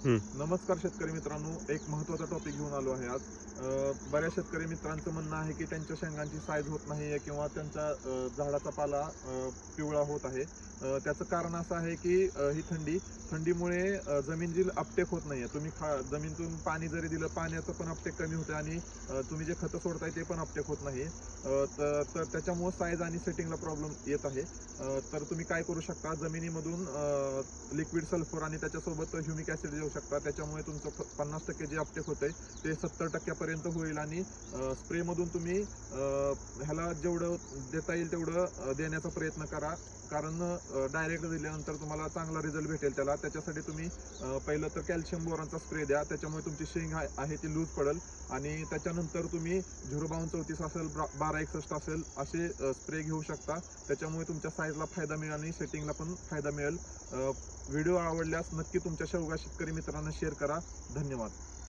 हं. नमस्कार शेतकरी मित्रांनो, एक महत्त्वाचा टॉपिक घेऊन आलो आहे आज. बऱ्याच शेतकरी मित्रांचं म्हणणं आहे की त्यांच्या शेंगांची साईज होत नाही आहे किंवा त्यांच्या झाडाचा पाला पिवळा होत आहे. त्याचं कारण असं आहे की ही थंडीमुळे जमीन अपटेक होत नाही आहे. तुम्ही जमिनीतून पाणी जरी दिलं, पाण्याचं पण अपटेक कमी होतं आणि तुम्ही जे खतं सोडताय ते पण अपटेक होत नाही. तर त्याच्यामुळं साईज आणि सेटिंगला प्रॉब्लेम येत आहे. तर तुम्ही काय करू शकता, जमिनीमधून लिक्विड सल्फर आणि त्याच्यासोबत ह्युमिक ॲसिड देऊ शकता. त्याच्यामुळे तुमचं 50% जे अपटेक होतंय ते 70% पर्यंत होईल आणि स्प्रेमधून तुम्ही ह्याला जेवढं देता येईल तेवढं देण्याचा प्रयत्न करा. कारण डायरेक्ट दिल्यानंतर तुम्हाला चांगला रिझल्ट भेटेल त्याला. त्याच्यासाठी तुम्ही पहिलं तर कॅल्शियम बोरॉनचा स्प्रे द्या. त्याच्यामुळे तुमची शेंग आहे ती लूज पडेल आणि त्याच्यानंतर तुम्ही 05234 असेल, 1261 असेल असे स्प्रे घेऊ शकता. त्याच्यामुळे तुमच्या साईजला फायदा मिळेल आणि सेटिंगला पण फायदा मिळेल. व्हिडिओ आवडल्यास नक्की तुमच्या शेवगा शेतकरी मित्रांना शेअर करा. धन्यवाद.